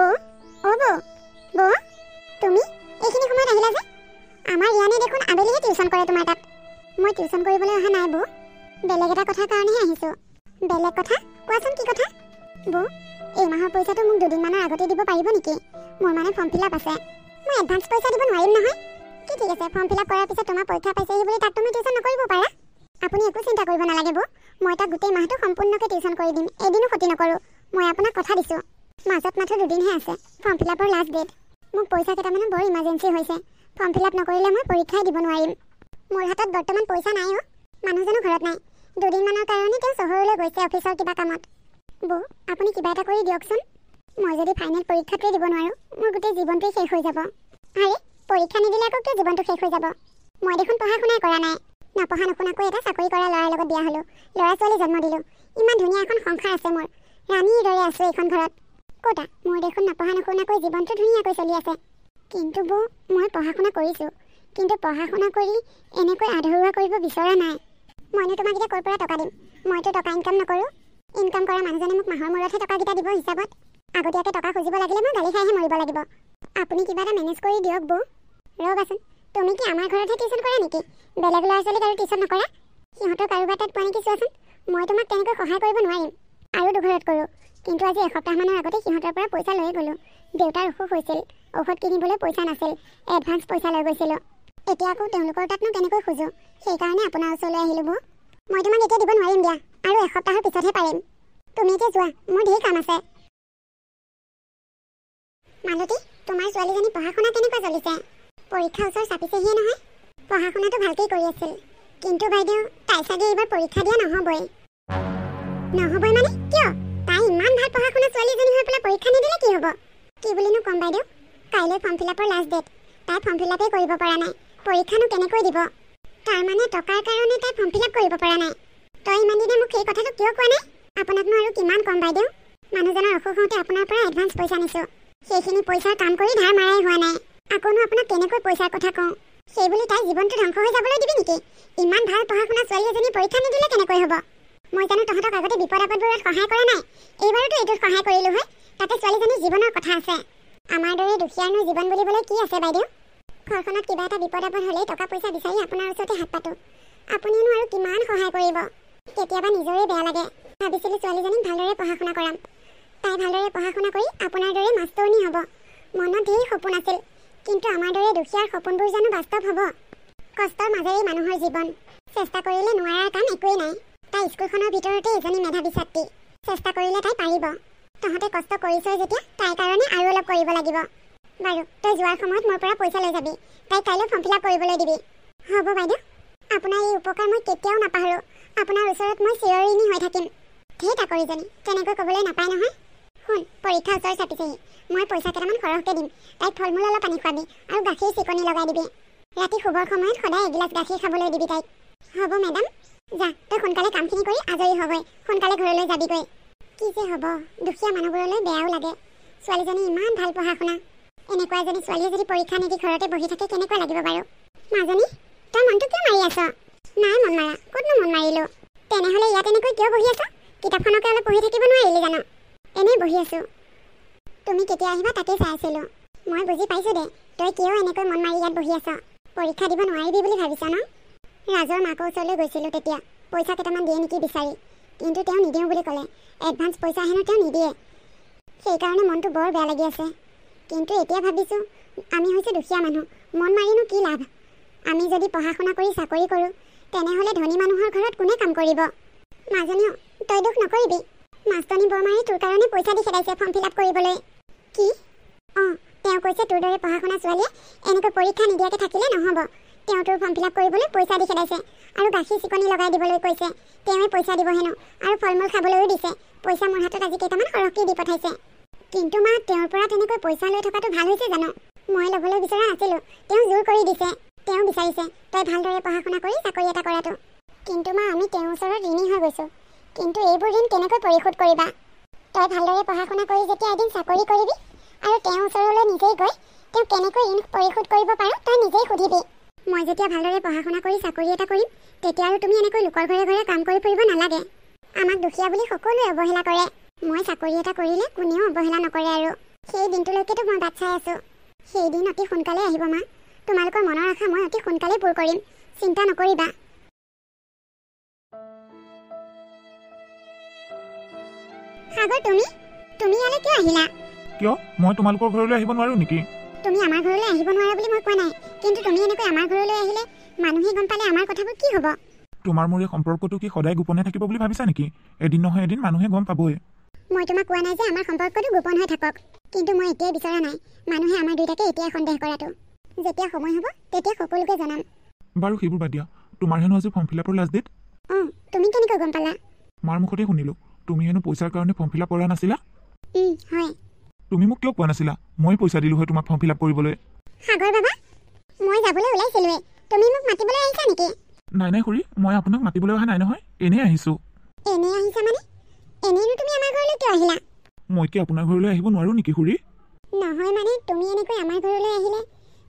বৌ অ বৌ বৌ তুমি এইখিনি সময়ত আহিলা যে আমাৰ ইয়ানে দেখোন আবেলিহে টিউচন কৰে তোমাৰ তাত মই টিউচন কৰিবলৈ অহা নাই বৌ বেলেগ এটা কথাৰ কাৰণেহে আহিছোঁ বেলেগ কথা কোৱাচোন কি কথা বৌ এই মাহৰ পইচাটো মোক দুদিনমানৰ আগতে দিব পাৰিব নেকি মোৰ মানে ফৰ্ম ফিল আপ আছে মই এডভান্স পইচা দিব নোৱাৰিম নহয় কি ঠিক আছে ফৰ্ম ফিল আপ কৰাৰ পিছত তোমাৰ পৰীক্ষা পাইছেহি বুলি তাত তুমি টিউচন নকৰিব পাৰা আপুনি একো চিন্তা কৰিব নালাগে বৌ মই তাক গোটেই মাহটো সম্পূৰ্ণকৈ টিউচন কৰি দিম এদিনো ক্ষতি নকৰোঁ মই আপোনাক কথা দিছোঁ মাজত মাত্ৰ দুদিনহে আছে ফৰ্ম ফিল আপৰ লাষ্ট ডেট মোক পইচা কেইটামানৰ বৰ ইমাৰ্জেঞ্চি হৈছে ফৰ্ম ফিল আপ নকৰিলে মই পৰীক্ষাই দিব নোৱাৰিম মোৰ হাতত বৰ্তমান পইচা নাই অ' মানুহজনো ঘৰত নাই দুদিনমানৰ কাৰণে তেওঁ চহৰলৈ গৈছে অফিচৰ কিবা কামত বৌ আপুনি কিবা এটা কৰি দিয়কচোন মই যদি ফাইনেল পৰীক্ষাটোৱে দিব নোৱাৰোঁ মোৰ গোটেই জীৱনটোৱে শেষ হৈ যাব আৰে পৰীক্ষা নিদিলে আকৌ কিয় জীৱনটো শেষ হৈ যাব মই দেখোন পঢ়া শুনাই কৰা নাই নপঢ়া নুশুনাকৈ এটা চাকৰি কৰা ল'ৰাৰ লগত বিয়া হ'লোঁ ল'ৰা ছোৱালী জন্ম দিলোঁ ইমান ধুনীয়া এখন সংসাৰ আছে মোৰ ৰাণীৰ দৰে আছোঁ এইখন ঘৰত ক'তা মোৰ দেখোন নপঢ়া নুশুনাকৈ জীৱনটো ধুনীয়াকৈ চলি আছে কিন্তু বৌ মই পঢ়া শুনা কৰিছোঁ কিন্তু পঢ়া শুনা কৰি এনেকৈ আধৰুৱা কৰিব বিচৰা নাই মইনো তোমাক এতিয়া ক'ৰ পৰা টকা দিম মইতো টকা ইনকাম নকৰোঁ ইনকাম কৰা মানুহজনে মোক মাহৰ মূৰতহে টকাকেইটা দিব হিচাপত আগতীয়াকৈ টকা খুজিব লাগিলে মই গালি খাইহে মৰিব লাগিব আপুনি কিবা এটা মেনেজ কৰি দিয়ক বৌ ৰ'বাচোন তুমি কি আমাৰ ঘৰতহে টিউচন কৰা নেকি বেলেগ ল'ৰা ছোৱালীক আৰু টিউচন নকৰা সিহঁতৰ কাৰোবাৰ তাত পোৱা নেকি চোৱাচোন মই তোমাক তেনেকৈ সহায় কৰিব নোৱাৰিম আৰু দুঘৰত কৰোঁ কিন্তু আজি এসপ্তাহমানৰ আগতে সিহঁতৰ পৰা পইচা লৈ গ'লোঁ দেউতাৰ অসুখ হৈছিল ঔষধ কিনিবলৈ পইচা নাছিল এডভান্স পইচা লৈ গৈছিলোঁ এতিয়া আকৌ তেওঁলোকৰ তাতনো কেনেকৈ খোজোঁ সেইকাৰণে আপোনাৰ ওচৰলৈ আহিলোঁ বৌ মই তোমাক এতিয়া দিব নোৱাৰিম দিয়া আৰু এসপ্তাহৰ পিছতহে পাৰিম তুমি এতিয়া যোৱা মোৰ ধেৰ কাম আছে মালতী তোমাৰ ছোৱালীজনী পঢ়া শুনা কেনেকুৱা চলিছে পৰীক্ষা ওচৰ চাপিছেহিয়ে নহয় পঢ়া শুনাটো ভালকেই কৰি আছিল কিন্তু বাইদেউ তাই চাগে এইবাৰ পৰীক্ষা দিয়া নহ'বই মানে কিয় তাই ইমান ভাল পঢ়া শুনা ছোৱালী এজনী হৈ পেলাই পৰীক্ষা নিদিলে কি হ'ব কি বুলিনো ক'ম বাইদেউ কাইলৈ ফৰ্ম ফিল আপৰ লাষ্ট ডেট তাই ফৰ্ম ফিল আপেই কৰিব পৰা নাই পৰীক্ষানো কেনেকৈ দিব তাৰমানে টকাৰ কাৰণে তাই ফৰ্ম ফিল আপ কৰিব পৰা নাই তই ইমান দিনে মোক সেই কথাটো কিয় কোৱা নাই আপোনাকনো আৰু কিমান ক'ম বাইদেউ মানুহজনৰ অসুখ হওঁতে আপোনাৰ পৰা এডভান্স পইচা নিছোঁ সেইখিনি পইচাৰ কাম কৰি ধাৰ মাৰাই হোৱা নাই আকৌনো আপোনাক কেনেকৈ পইচাৰ কথা কওঁ সেইবুলি তাই জীৱনটো ধ্বংস হৈ যাবলৈ দিবি নেকি ইমান ভাল পঢ়া শুনা ছোৱালী এজনী পৰীক্ষা নিদিলে কেনেকৈ হ'ব মই জানো তহঁতক আগতে বিপদ আপদবোৰত সহায় কৰা নাই এইবাৰতো এইটোত সহায় কৰিলোঁ হয় তাতে ছোৱালীজনীৰ জীৱনৰ কথা আছে আমাৰ দৰে দুখীয়াৰনো জীৱন বুলিবলৈ কি আছে বাইদেউ ঘৰখনত কিবা এটা বিপদ আপদ হ'লেই টকা পইচা বিচাৰি আপোনাৰ ওচৰতে হাত পাতোঁ আপুনিনো আৰু কিমান সহায় কৰিব কেতিয়াবা নিজৰে বেয়া লাগে ভাবিছিলোঁ ছোৱালীজনীক ভালদৰে পঢ়া শুনা কৰাম তাই ভালদৰে পঢ়া শুনা কৰি আপোনাৰ দৰে মাষ্টৰণী হ'ব মনত ধেৰ সপোন আছিল কিন্তু আমাৰ দৰে দুখীয়াৰ সপোনবোৰ জানো বাস্তৱ হ'ব কষ্টৰ মাজেৰেই মানুহৰ জীৱন চেষ্টা কৰিলে নোৱাৰাৰ কাম একোৱেই নাই তাই স্কুলখনৰ ভিতৰতে এজনী মেধাৱী ছাত্ৰী চেষ্টা কৰিলে তাই পাৰিব তহঁতে কষ্ট কৰিছই যেতিয়া তাইৰ কাৰণে আৰু অলপ কৰিব লাগিব বাৰু তই যোৱাৰ সময়ত মোৰ পৰা পইচা লৈ যাবি তাইক কাইলৈ ফৰ্ম ফিল আপ কৰিবলৈ দিবি হ'ব বাইদেউ আপোনাৰ এই উপকাৰ মই কেতিয়াও নাপাহৰোঁ আপোনাৰ ওচৰত মই চিৰঋণী হৈ থাকিম ধেৰ তাকৰিজনী তেনেকৈ ক'বলৈ নাপায় নহয় শুন পৰীক্ষা ওচৰ চাপিছেহি মই পইচা কেইটামান সৰহকৈ দিম তাইক ফল মূল অলপ আনি খুৱাবি আৰু গাখীৰ চিকনি লগাই দিবি ৰাতি শুবৰ সময়ত সদায় এগিলাচ গাখীৰ খাবলৈ দিবি তাইক হ'ব মেডাম যা তই সোনকালে কামখিনি কৰি আজৰি হ'বই সোনকালে ঘৰলৈ যাবিগৈ কি যে হ'ব দুখীয়া মানুহবোৰলৈ বেয়াও লাগে ছোৱালীজনী ইমান ভাল পঢ়া শুনা এনেকুৱা এজনী ছোৱালীয়ে যদি পৰীক্ষা নিদি ঘৰতে বহি থাকে কেনেকুৱা লাগিব বাৰু মাজনী তই মনটো কিয় মাৰি আছ নাই মন মাৰা ক'তনো মন মাৰিলোঁ তেনেহ'লে ইয়াত এনেকৈ কিয় বহি আছ কিতাপখনকে অলপ পঢ়ি থাকিব নোৱাৰিলি জানো এনেই বহি আছোঁ তুমি কেতিয়া আহিবা তাকেই চাই আছিলোঁ মই বুজি পাইছোঁ দে তই কিয় এনেকৈ মন মাৰি ইয়াত বহি আছ পৰীক্ষা দিব নোৱাৰিবি বুলি ভাবিছ ন ৰাজৰ মাকৰ ওচৰলৈ গৈছিলোঁ তেতিয়া পইচা কেইটামান দিয়ে নেকি বিচাৰি কিন্তু তেওঁ নিদিওঁ বুলি ক'লে এডভান্স পইচা হেনো তেওঁ নিদিয়ে সেইকাৰণে মনটো বৰ বেয়া লাগি আছে কিন্তু এতিয়া ভাবিছোঁ আমি হৈছোঁ দুখীয়া মানুহ মন মাৰিনো কি লাভ আমি যদি পঢ়া শুনা কৰি চাকৰি কৰোঁ তেনেহ'লে ধনী মানুহৰ ঘৰত কোনে কাম কৰিব মাজনীও তই দুখ নকৰিবি মাষ্টনী বৰমাৰে তোৰ কাৰণে পইচা দি খেদাইছে ফৰ্ম ফিল আপ কৰিবলৈ কি অঁ তেওঁ কৈছে তোৰ দৰে পঢ়া শুনা ছোৱালীয়ে এনেকৈ পৰীক্ষা নিদিয়াকৈ থাকিলে নহ'ব তেওঁ তোৰ ফৰ্ম ফিল আপ কৰিবলৈ পইচা দি খেদাইছে আৰু গাখীৰ চিকনি লগাই দিবলৈ কৈছে তেওঁৱে পইচা দিব হেনো আৰু ফল মূল খাবলৈও দিছে পইচা মোৰ হাতত আজি কেইটামান সৰহকৈ দি পঠাইছে কিন্তু মা তেওঁৰ পৰা তেনেকৈ পইচা লৈ থকাটো ভাল হৈছে জানো মই ল'বলৈ বিচৰা নাছিলোঁ তেওঁ জোৰ কৰি দিছে তেওঁ বিচাৰিছে তই ভালদৰে পঢ়া শুনা কৰি চাকৰি এটা কৰাটো কিন্তু মা আমি তেওঁৰ ওচৰত ঋণী হৈ গৈছোঁ কিন্তু এইবোৰ ঋণ কেনেকৈ পৰিশোধ কৰিবা তই ভালদৰে পঢ়া শুনা কৰি যেতিয়া এদিন চাকৰি কৰিবি আৰু তেওঁৰ ওচৰলৈ নিজেই গৈ তেওঁ কেনেকৈ ঋণ পৰিশোধ কৰিব পাৰোঁ তই নিজেই সুধিবি মই যেতিয়া ভালদৰে পঢ়া শুনা কৰি চাকৰি এটা কৰিম তেতিয়া আৰু তুমি এনেকৈ লোকৰ ঘৰে ঘৰে কাম কৰি ফুৰিব নালাগে আমাক দুখীয়া বুলি সকলোৱে অৱহেলা কৰে মই চাকৰি এটা কৰিলে কোনেও অৱহেলা নকৰে আৰু সেই দিনটোলৈকেতো মই বাট চাই আছোঁ। সেই দিন অতি সোনকালে আহিব মা। তোমালোকৰ মনৰ আশা মই অতি সোনকালে পূৰ কৰিম, চিন্তা নকৰিবা। সাগৰ, তুমি ইয়ালৈ কিয় আহিলা? কিয়? মই তোমালোকৰ ঘৰলৈ আহিব নোৱাৰো নেকি? তুমি আমাৰ ঘৰলৈ আহিব নোৱাৰা বুলি মই কোৱা নাই, কিন্তু তুমি এনেকৈ আমাৰ ঘৰলৈ আহিলে মানুহে গম পালে আমাৰ কথাবোৰ কি হ'ব? তোমাৰ মোৰ এই সম্পৰ্কটো কি সদায় গোপনে থাকিব বুলি ভাবিছা নেকি? এদিন নহয় এদিন মানুহে গম পাবই। মই তোমাক কোৱা নাই যে আমাৰ সম্পৰ্কটো গোপন হৈ থাকক, কিন্তু মই এতিয়াই বিচৰা নাই মানুহে আমাৰ দুয়োটাকে এতিয়াই সন্দেহ কৰাটো। যেতিয়া সময় হ'ব তেতিয়া সকলোকে জনাম। বাৰু সেইবোৰ বাদ দিয়া। তোমাৰ হেনো আজি ফৰ্ম ফিল আপৰ লাষ্ট ডেট। তুমি কেনেকৈ গম পালা? মাৰ মুখতে শুনিলোঁ তুমি হেনো পইচাৰ কাৰণে ফৰ্ম ফিল আপ কৰা নাছিলা। হয়। তুমি মোক কিয় কোৱা নাছিলা? মই পইচা দিলোঁ হয় তোমাক ফৰ্ম ফিল আপ কৰিবলৈ। সাগৰ বাবা, মই যাবলৈ ওলাইছিলোৱে, তুমি মোক মাতিবলৈ আহিছা নেকি? নাই খুৰী, মই আপোনাক মাতিবলৈ অহা নাই নহয়, এনেই আহিছোঁ। এনেই আহিছা মানে? এনেইনো তুমি আমাৰ ঘৰলৈ কিয় আহিলা? মই কি আপোনাৰ ঘৰলৈ আহিব নোৱাৰো নেকি খুৰী? নহয় মানে তুমি এনেকৈ আমাৰ ঘৰলৈ আহিলে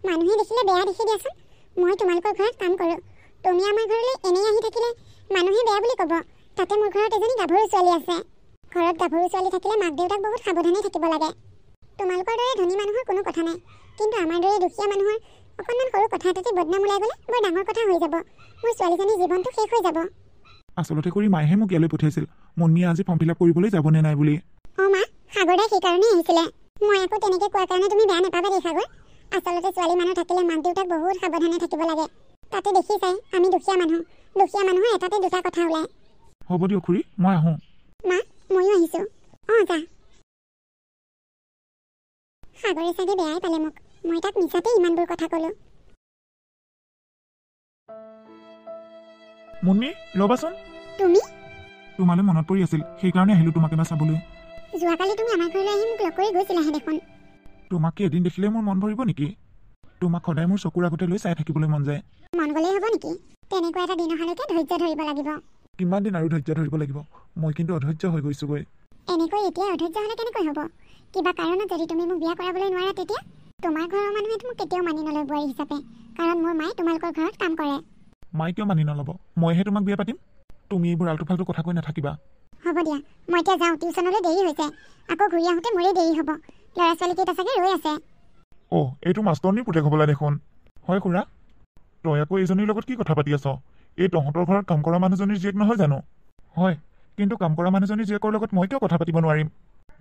মানুহে দেখিলে বেয়া দেখি দিয়াচোন। মই তোমালোকৰ ঘৰত কাম কৰোঁ, তুমি আমাৰ ঘৰলৈ এনেই আহি থাকিলে মানুহে বেয়া বুলি ক'ব। তাতে মোৰ ঘৰত এজনী গাভৰু ছোৱালী আছে। ঘৰত গাভৰু ছোৱালী থাকিলে মাক দেউতাক বহুত সাৱধানে থাকিব লাগে। তোমালোকৰ দৰে ধনী মানুহৰ কোনো কথা নাই, কিন্তু আমাৰ দৰে দুখীয়া মানুহৰ অকণমান সৰু কথা এটাতে বদনাম ওলাই গ'লে বৰ ডাঙৰ কথা হৈ যাব। মোৰ ছোৱালীজনীৰ জীৱনটো শেষ হৈ যাব। আচলতে খুৰী মায়েহে মোক ইয়ালৈ পঠিয়াইছিল মুন্মীয়ে আজি ফৰ্ম ফিল আপ কৰিবলৈ যাবনে নাই বুলি। মা, সাগৰদাই সেইকাৰণেই আহিছিলে। মই আকৌ তেনেকৈ কোৱাৰ কাৰণে তুমি বেয়া নাপাবা দেই সাগৰ। আচলতে ছোৱালী মানুহ থাকিলে মাক দেউতাক বহুত সাৱধানে থাকিব লাগে। তাতে দেখি চাই আমি দুখীয়া মানুহৰ এটাতে দুটা কথা ওলায়। হ'ব দিয়ক খুৰী, মই আহোঁ। মা, ময়ো আহিছোঁ। যা। সাগৰে চাগে বেয়াই পালে মোক, মই তাক মিছাতে ইমানবোৰ কথা ক'লোঁ। মুন্মী, ৰ'বাচোন। তুমি? তোমালৈ মনত পৰি আছিল, সেইকাৰণে আহিলোঁ তোমাক এবাৰ চাবলৈ। যোৱাকালি তুমি আমাৰ ঘৰলৈ আহি মোক লগ কৰি গৈছিলাহে দেখোন। তোমাক কি এদিন দেখিলে মোৰ মন ভৰিব নেকি? তোমাক সদায় মোৰ চকুৰ আগতে লৈ চাই থাকিবলৈ মন যায়। মন গ'লেই হ'ব নেকি? তেনেকুৱা এটা দিন অহালৈকে ধৈৰ্য ধৰিব লাগিব। কিমান দিন আৰু ধৈৰ্য ধৰিব লাগিব? মই কিন্তু অধৈৰ্য হৈ গৈছোগৈ। এনেকৈ এতিয়া অধৈৰ্য হ'লে কেনেকৈ হ'ব? কিবা কাৰণত যদি তুমি মোক বিয়া কৰাবলৈ নোৱাৰা তেতিয়া তোমাৰ ঘৰৰ মানুহে মোক কেতিয়াও মানি নলয় বোৱাৰী হিচাপে, কাৰণ মোৰ মায়ে তোমালোকৰ ঘৰত কাম কৰে। মায়ে কিয় মানি নল'ব? মইহে তোমাক বিয়া পাতিম। তুমি এইবোৰ আল্টু ফাল্টু কথা কৈ নাথাকিবা। হ'ব দিয়া, মই এতিয়া যাওঁ, টিউশ্যনলৈ দেৰি হৈছে। আকৌ ঘূৰি আহোঁতে মোৰেই দেৰি হ'ব। ল'ৰা ছোৱালীকেইটা চাগে ৰৈ আছে। এইটো মাষ্টৰনীৰ পুতেক হ'বলা দেখোন। হয় খুৰা, তই আকৌ এইজনীৰ লগত কি কথা পাতি আছ? এই তহঁতৰ ঘৰত কাম কৰা মানুহজনীৰ জীয়েক নহয় জানো? হয়, কিন্তু কাম কৰা মানুহজনীৰ জীয়েকৰ লগত মই কিয় কথা পাতিব নোৱাৰিম?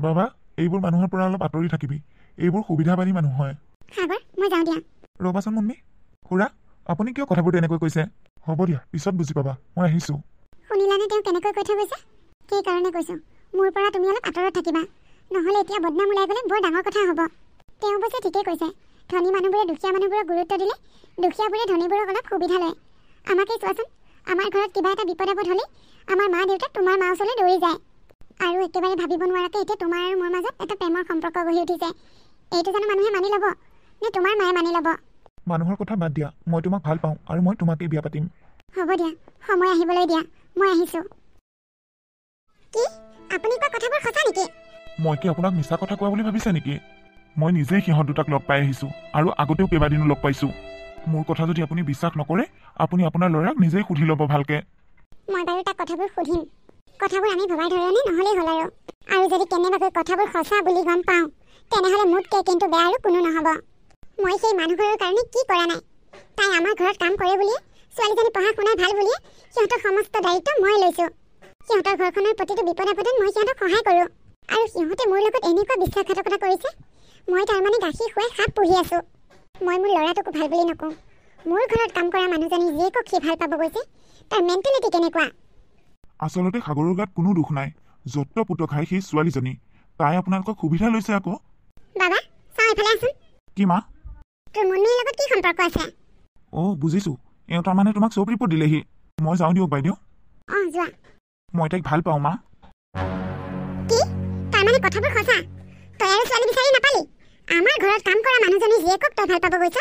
বাবা, এইবোৰ মানুহৰ পৰা অলপ আঁতৰি থাকিবি। এইবোৰ সুবিধাবাদী মানুহ হয়। সাগৰ, মই যাওঁ দিয়া। ৰ'বাচোন মুন্মী। খুৰা, আপুনি কিয় কথাবোৰ তেনেকৈ কৈছে? হ'ব দিয়া, পিছত বুজি পাবা। মই আহিছোঁ। শুনিলানে তেওঁ কেনেকৈ কৈ থৈ গৈছে? সেইকাৰণে কৈছোঁ, মোৰ পৰা তুমি অলপ আঁতৰত থাকিবা, নহ'লে এতিয়া বদনাম ওলাই গ'লে বৰ ডাঙৰ কথা হ'ব। তেওঁ অৱশ্যে ঠিকেই কৈছে, ধনী মানুহবোৰে দুখীয়া মানুহবোৰক গুৰুত্ব দিলে দুখীয়াবোৰে ধনীবোৰক অলপ সুবিধা লয়। আমাকেই চোৱাচোন, আমাৰ ঘৰত কিবা এটা বিপদ আপদ হ'লেই আমাৰ মা দেউতাক তোমাৰ মা ওচৰলৈ দৌৰি যায়। আৰু একেবাৰে ভাবিব নোৱাৰাকৈ এতিয়া তোমাৰ আৰু মোৰ মাজত এটা প্ৰেমৰ সম্পৰ্ক গঢ়ি উঠিছে। এইটো জানো মানুহে মানি ল'ব, নে তোমাৰ মায়ে মানি ল'ব? মানুহৰ কথা বাদ দিয়া, মই তোমাক ভাল পাওঁ আৰু মই তোমাকেই বিয়া পাতিম। হ'ব দিয়া, সময় আহিবলৈ দিয়া, মই আহিছোঁ। কি? আপুনি কোৱা কথাবোৰ সঁচা নেকি? মই কি আপোনাক মিছা কথা কোৱা বুলি ভাবিছে নেকি? মই নিজেই সিহঁত দুটাক লগ পাই আহিছোঁ আৰু আগতেও কেইবাদিনো লগ পাইছোঁ। মোৰ কথা যদি আপুনি বিশ্বাস নকৰে, আপুনি আপোনাৰ ল'ৰাক নিজেই সুধি ল'ব ভালকে। মই বাৰু তাক কথাবোৰ সুধিম। কথাবোৰ আমি ভবাৰ ধৰণে নহ'লেই হ'ল আৰু যদি কেনেবাকৈ কথাবোৰ সঁচা বুলি গম পাওঁ, তেনেহ'লে মোতকৈ কিন্তু বেয়া আৰু কোনো নহ'ব। মই সেই মানুহঘৰৰ কাৰণে কি কৰা নাই? তাই আমাৰ ঘৰত কাম কৰে বুলিয়ে, ছোৱালীজনী পঢ়া শুনাই ভাল বুলিয়ে সিহঁতৰ সমস্ত দায়িত্ব মই লৈছোঁ। সিহঁতৰ ঘৰখনৰ প্ৰতিটো বিপদ আপদত মই সিহঁতক সহায় কৰোঁ, আৰু সিহঁতে মোৰ লগত এনেকুৱা বিশ্বাসঘাতকতা কৰিছে। মই তাৰমানে গাখীৰ খুৱাই সাপ পুহি আছোঁ। মই মোৰ ল'ৰাটোকো ভাল বুলি নকওঁ। মোৰ ঘৰত কাম কৰা মানুহজনী জীয়েকক সি ভাল পাব গৈছে, তাৰ মেণ্টেলিটি কেনেকুৱা? আচলতে সাগৰৰ গাত কোনো দুখ নাই। য'ত পুত খাই সেই ছোৱালীজনী, তাই আপোনালোকক সুবিধা লৈছে আকৌ। বাবা, চাওঁ এইফালে আছোন। কি মা? তোৰ মুন্মীৰ লগত কি সম্পৰ্ক আছে? বুজিছোঁ। এওঁ তাৰমানে তোমাক চব ৰিপৰ্ট দিলেহি। মই যাওঁ দিয়ক বাইদেউ। যোৱা। মই তাইক ভাল পাওঁ মা। কি? তাৰমানে কথাবোৰ সঁচা? তই আৰু ছোৱালী বিচাৰি নাপালি? আমাৰ ঘৰত কাম কৰা মানুহজনী জীয়েকক তই ভাল পাব গৈছ?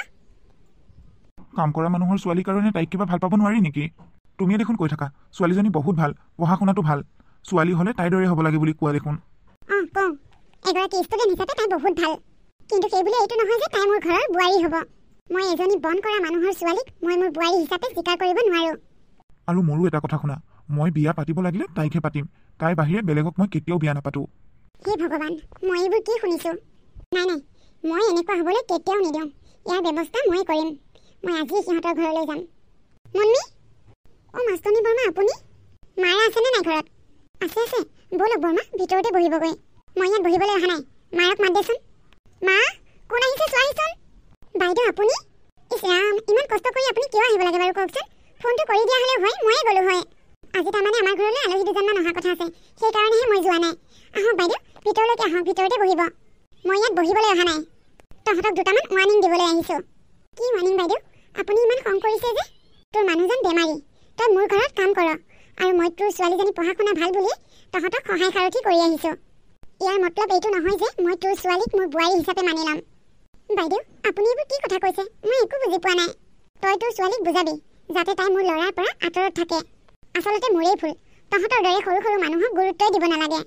কাম কৰা মানুহৰ ছোৱালীৰ কাৰণে তাইক কিবা ভাল পাব নোৱাৰি নেকি? তুমিয়ে দেখোন কৈ থাকা ছোৱালীজনী বহুত ভাল, পঢ়া শুনাটো ভাল, ছোৱালী হ'লে তাইৰ দৰে হ'ব লাগে বুলি কোৱা দেখোন। কওঁ, এগৰাকী ষ্টুডেণ্ট হিচাপে তাই বহুত ভাল, কিন্তু সেইবুলি এইটো নহয় যে তাই মোৰ ঘৰৰ বোৱাৰী হ'ব। মই এজনী বন কৰা মানুহৰ ছোৱালীক মই মোৰ বোৱাৰী হিচাপে স্বীকাৰ কৰিব নোৱাৰোঁ। আৰু মোৰো এটা কথা শুনা, মই বিয়া পাতিব লাগিলে তাইকহে পাতিম। তাইৰ বাহিৰে বেলেগক মই কেতিয়াও বিয়া নাপাতো। হে ভগৱান, মই এইবোৰ কি শুনিছোঁ? নাই নাই, মই এনেকুৱা হ'বলৈ কেতিয়াও নিদিওঁ। ইয়াৰ ব্যৱস্থা মই কৰিম। মই আজি সিহঁতৰ ঘৰলৈ যাম। মুন্মি, অ' মাষ্টনী বৰমা, আপুনি? মাৰা আছেনে নাই ঘৰত? আছে আছে, ব'লক বৰমা, ভিতৰতে বহিবগৈ। মই ইয়াত বহিবলৈ অহা নাই। মাৰক মাত দেচোন। মা, কোন আহিছে চোৱাহিচোন। বাইদেউ আপুনি? ইছ ৰাম, ইমান কষ্ট কৰি আপুনি কিয় আহিব লাগে বাৰু কওকচোন? ফোনটো কৰি দিয়া হ'লেও হয়, ময়ে গ'লো হয়। আজি তাৰমানে আমাৰ ঘৰলৈ আলহী দুজনমান অহা কথা আছে, সেইকাৰণেহে মই যোৱা নাই। আহক বাইদেউ, ভিতৰলৈকে আহক, ভিতৰতে বহিব। মই ইয়াত বহিবলৈ অহা নাই। তহঁতক দুটামান ৱাৰ্ণিং দিবলৈ আহিছোঁ। কি ৱাৰ্ণিং বাইদেউ? আপুনি ইমান খং কৰিছে যে? তোৰ মানুহজন বেমাৰী, তই মোৰ ঘৰত কাম কৰ, আৰু মই তোৰ ছোৱালীজনী পঢ়া শুনা ভাল বুলি তহঁতক সহায় সাৰথি কৰি আহিছোঁ। ইয়াৰ মতলব এইটো নহয় যে মই তোৰ ছোৱালীক মোৰ বোৱাৰী হিচাপে মানি ল'ম। বাইদেউ, আপুনি এইবোৰ কি কথা কৈছে? মই একো বুজি পোৱা নাই। তই তোৰ ছোৱালীক বুজাবি যাতে তাই মোৰ ল'ৰাৰ পৰা আঁতৰত থাকে। আচলতে মোৰেই ভুল, তহঁতৰ দৰে সৰু সৰু মানুহক গুৰুত্বই দিব নালাগে।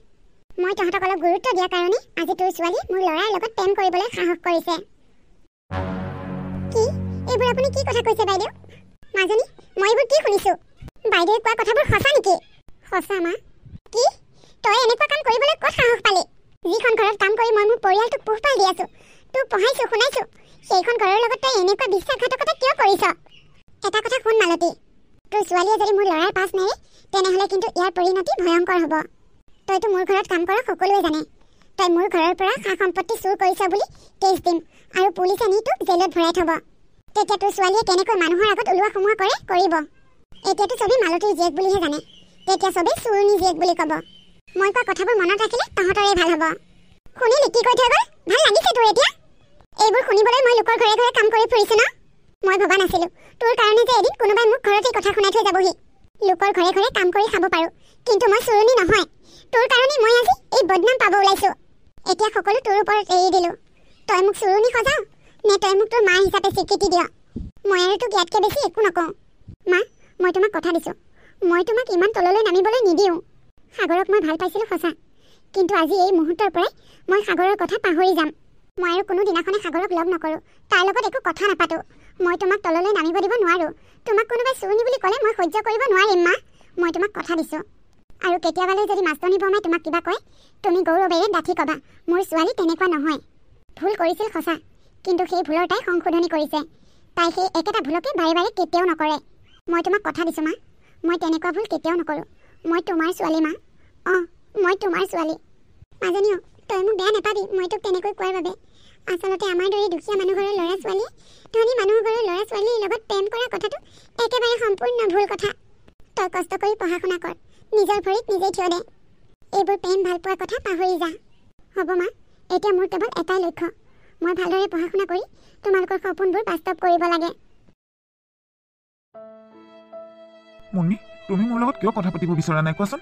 মই তহঁতক অলপ গুৰুত্ব দিয়াৰ কাৰণে আজি তোৰ ছোৱালী মোৰ ল'ৰাৰ লগত প্ৰেম কৰিবলৈ সাহস কৰিছে। কি? এইবোৰ আপুনি কি কথা কৈছে বাইদেউ? মাজনী, মই এইবোৰ কি শুনিছোঁ? বাইদেৱে কোৱা কথাবোৰ সঁচা নেকি? সঁচা মা। কি? তই এনেকুৱা কাম কৰিবলৈ ক'ত সাহস পালি? যিখন ঘৰত কাম কৰি মই মোৰ পৰিয়ালটোক পোহপাল দি আছোঁ, তোক পঢ়াইছোঁ শুনাইছোঁ, সেইখন ঘৰৰ লগত তই এনেকুৱা বিশ্বাসঘাতকতা কিয় কৰিছ? এটা কথা শুন মালতী, তোৰ ছোৱালীয়ে যদি মোৰ ল'ৰাৰ পাছ নেৰে, তেনেহ'লে কিন্তু ইয়াৰ পৰিণতি ভয়ংকৰ হ'ব। তইতো মোৰ ঘৰত কাম কৰা সকলোৱে জানে। তই মোৰ ঘৰৰ পৰা সা সম্পত্তি চুৰ কৰিছ বুলি কেছ দিম, আৰু পুলিচে নি তোক জেলত ভৰাই থ'ব। তেতিয়া তোৰ ছোৱালীয়ে কেনেকৈ মানুহৰ আগত ওলোৱা সোমোৱা কৰে কৰিব। এতিয়াতো চবেই মালতীৰ জীয়েক বুলিহে জানে, তেতিয়া চবেই চুৰণি জীয়েক বুলি ক'ব। মই কোৱা কথাবোৰ মনত ৰাখিলে তহঁতৰে ভাল হ'ব। শুনিলি কি কৈ থৈ গ'ল? ভাল লাগিছে তোৰ এতিয়া? এইবোৰ শুনিবলৈ মই লোকৰ ঘৰে ঘৰে কাম কৰি ফুৰিছোঁ ন? মই ভবা নাছিলোঁ তোৰ কাৰণে যে এদিন কোনোবাই মোক ঘৰতে কথা শুনাই থৈ যাবহি। লোকৰ ঘৰে ঘৰে কাম কৰি খাব পাৰোঁ, কিন্তু মই চুৰণি নহয়। তোৰ কাৰণে মই আজি এই বদনাম পাব ওলাইছোঁ। এতিয়া সকলো তোৰ ওপৰত এৰি দিলোঁ। তই মোক চুৰণি সজাও নে তই মোক তোৰ মা হিচাপে স্বীকৃতি দিয়? মই আৰু তোক ইয়াতকৈ বেছি একো নকওঁ। মা, মই তোমাক কথা দিছোঁ, মই তোমাক ইমান তললৈ নামিবলৈ নিদিওঁ। সাগৰক মই ভাল পাইছিলোঁ সঁচা, কিন্তু আজি এই মুহূৰ্তৰ পৰাই মই সাগৰৰ কথা পাহৰি যাম। মই আৰু কোনো দিনাখনে সাগৰক লগ নকৰোঁ, তাৰ লগত একো কথা নাপাতোঁ। মই তোমাক তললৈ নামিব দিব নোৱাৰোঁ। তোমাক কোনোবাই চুৰণি বুলি ক'লে মই সহ্য কৰিব নোৱাৰিম মা। মই তোমাক কথা দিছোঁ। আৰু কেতিয়াবালৈ যদি মাষ্টনী বৰমাই তোমাক কিবা কয়, তুমি গৌৰৱেৰে ডাঠি ক'বা, মোৰ ছোৱালী তেনেকুৱা নহয়। ভুল কৰিছিল সঁচা, কিন্তু সেই ভুলৰ তাই সংশোধনী কৰিছে। তাই সেই একেটা ভুলকে বাৰে বাৰে কেতিয়াও নকৰে। মই তোমাক কথা দিছোঁ মা, মই তেনেকুৱা ভুল কেতিয়াও নকৰোঁ। মই তোমাৰ ছোৱালী মা। অঁ, মই তোমাৰ ছোৱালী। মাজনীও, তই মোক বেয়া নাপাবি মই তোক তেনেকৈ কোৱাৰ বাবে। আচলতে আমাৰ দৰে দুখীয়া মানুহ ঘৰৰ ল'ৰা ছোৱালীয়ে ধনী মানুহ ঘৰৰ ল'ৰা ছোৱালীৰ লগত প্ৰেম কৰা কথাটো একেবাৰে সম্পূৰ্ণ ভুল কথা। তই কষ্ট কৰি পঢ়া শুনা কৰ, নিজৰ ভৰিত নিজে থিয় দে। এইবোৰ প্ৰেম ভাল পোৱাৰ কথা পাহৰি যা। হ'ব মা, এতিয়া মোৰ কেৱল এটাই লক্ষ্য, মই ভালদৰে পঢ়া শুনা কৰি তোমালোকৰ সপোনবোৰ বাস্তৱ কৰিব লাগে। মুন্মি, তুমি মোৰ লগত কিয় কথা পাতিব বিচৰা নাই কোৱাচোন?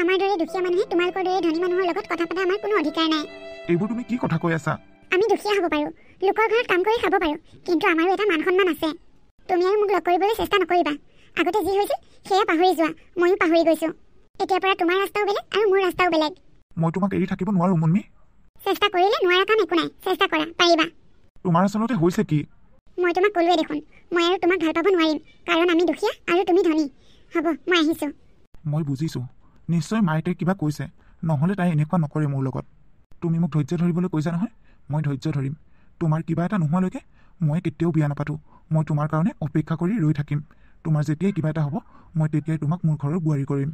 আমাৰ দৰে দুখীয়া মানুহে তোমালোকৰ দৰে ধনী মানুহৰ লগত কথা পতা আমাৰ কোনো অধিকাৰ নাই। এইবোৰ তুমি কি কথা কৈ আছা? আমি দুখীয়া হ'ব পাৰোঁ, লোকৰ ঘৰত কাম কৰি খাব পাৰোঁ, কিন্তু আমাৰো এটা মান সন্মান আছে। তুমি আৰু মোক লগ কৰিবলৈ চেষ্টা নকৰিবা। আগতে যি হৈছিল সেয়া পাহৰি যোৱা, ময়ো পাহৰি গৈছোঁ। এতিয়াৰ পৰা তোমাৰ ৰাস্তাও বেলেগ আৰু মোৰ ৰাস্তাও বেলেগ। মই তোমাক এৰি থাকিব নোৱাৰোঁ মুন্মি। চেষ্টা কৰিলে নোৱাৰা কাম একো নাই, চেষ্টা কৰা, পাৰিবা। তোমাৰ আচলতে হৈছে কি? মই তোমাক ক'লোৱে দেখোন, মই আৰু তোমাক ভাল পাব নোৱাৰিম, কাৰণ আমি দুখীয়া আৰু তুমি ধনী। হ'ব, মই আহিছোঁ। মই বুজিছোঁ, নিশ্চয় মায়ে তাইক কিবা কৈছে, নহ'লে তাই এনেকুৱা নকৰে মোৰ লগত। তুমি মোক ধৈৰ্য ধৰিবলৈ কৈছা নহয়, মই ধৈৰ্য ধৰিম। তোমাৰ কিবা এটা নোহোৱালৈকে মই কেতিয়াও বিয়া নাপাতোঁ। মই তোমাৰ কাৰণে অপেক্ষা কৰি ৰৈ থাকিম। তোমাৰ যেতিয়াই কিবা এটা হ'ব, মই তেতিয়াই তোমাক মোৰ ঘৰৰ বোৱাৰী কৰিম।